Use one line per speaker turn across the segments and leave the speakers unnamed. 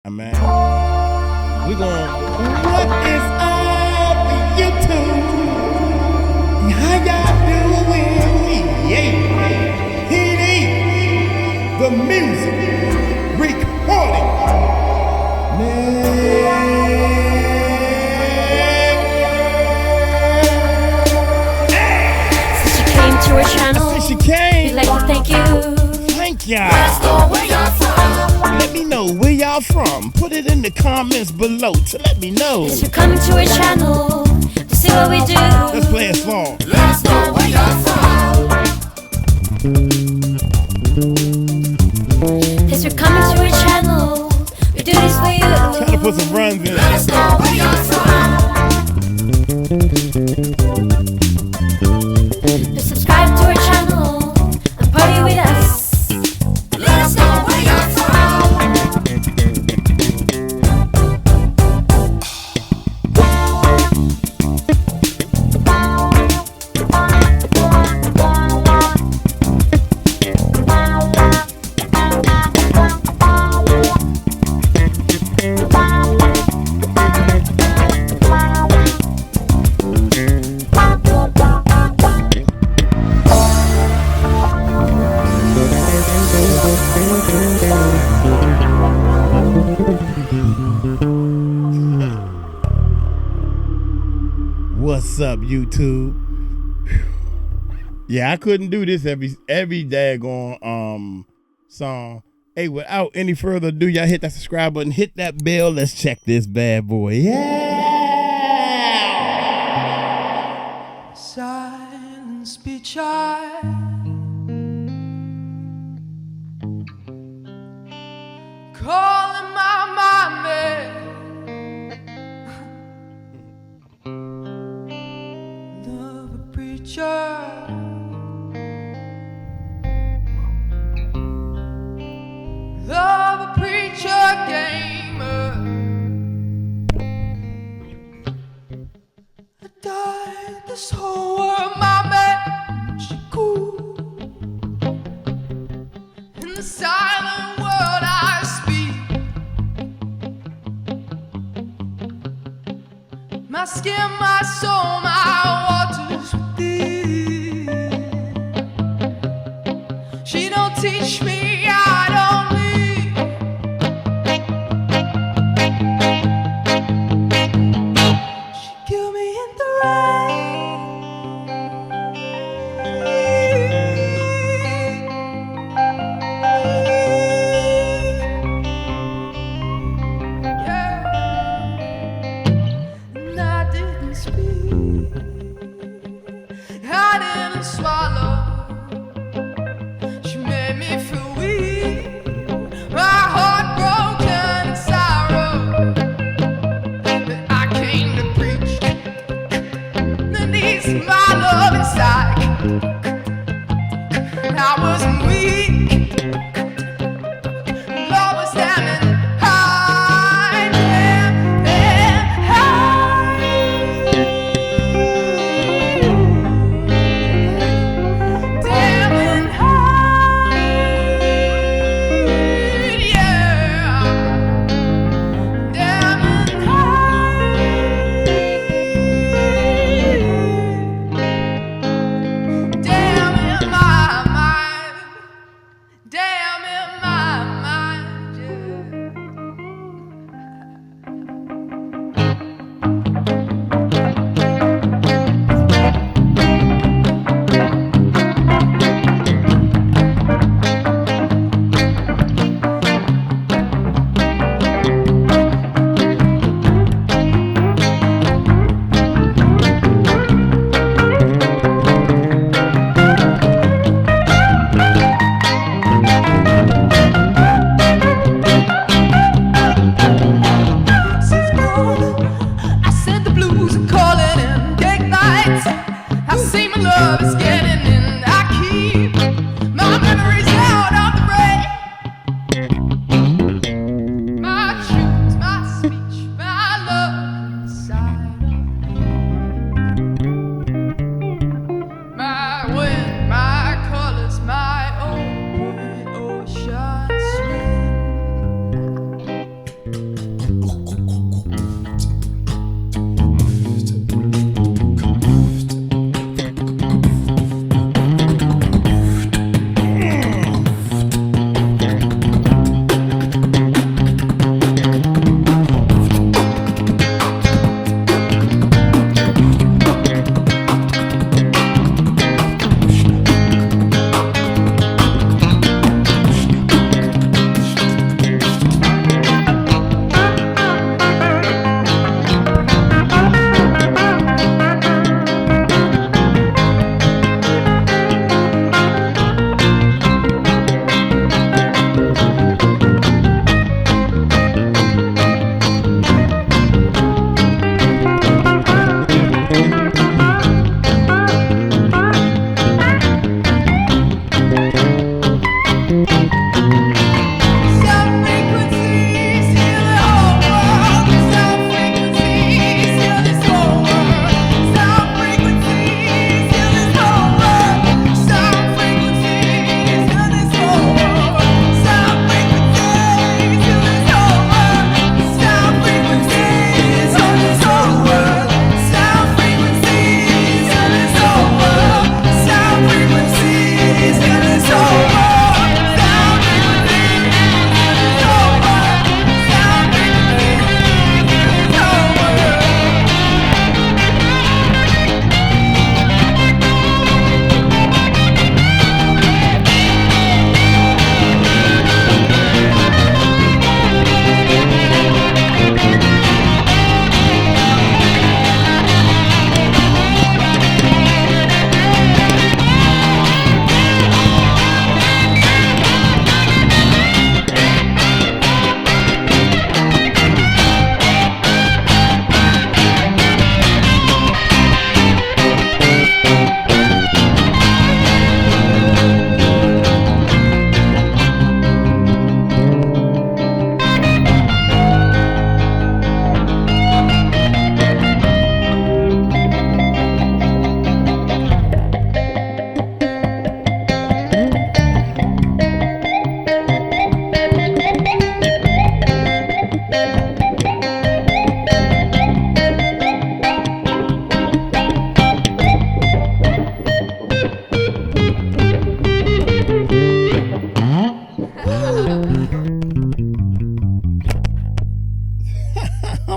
Man, we going. What is up, YouTube? How y'all doing? Yeah, the music recording.
Since you came to our channel,
Since you came,
we'd like to thank you.
Thank y'all. Let me know where y'all from. Put it in the comments below to let me know.
Since you're coming to our channel to see what we do.
Let's play a song.
Let us know where you're from.
Since you're coming to our channel, we do this for you.
Try to put some runs in.
Let us know where you're from.
Just subscribe to our channel and party with us.
Let us know where you're from.
What's up, YouTube? Yeah, I couldn't do this every daggone song. Hey, without any further ado, y'all hit that subscribe button, hit that bell. Let's check this bad boy. Yeah.
Silence be shy. Calling my mommy. Love a preacher. Love a preacher gamer. I died this whole world, mommy. She cool. In the silent world I speak. My skin, my soul, my waters deep. She don't teach me, I don't leave. She killed me in the rain. Yeah. And I didn't speak.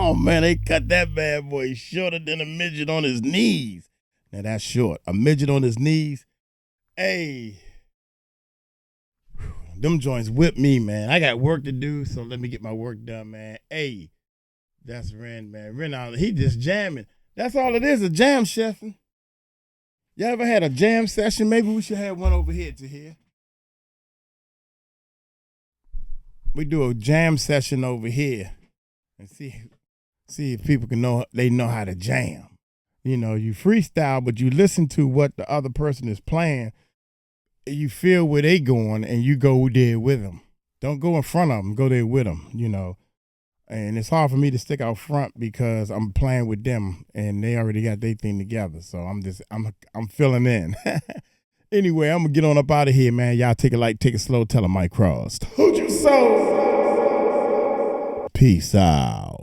Oh man, they cut that bad boy shorter than a midget on his knees. Now that's short. A midget on his knees. Hey. Them joints whip me, man. I got work to do, so let me get my work done, man. Hey. That's Ren, man. Ren, he just jamming. That's all it is, a jam session. You ever had a jam session? Maybe we should have one over here to here. We do a jam session over here and see if people can know how to jam. You know, you freestyle, but you listen to what the other person is playing. You feel where they going, and you go there with them. Don't go in front of them. Go there with them. You know, and it's hard for me to stick out front because I'm playing with them, and they already got their thing together. So I'm filling in. Anyway, I'm gonna get on up out of here, man. Y'all take it light, take it slow. Tell them Mike crossed. Hold your soul. Peace out.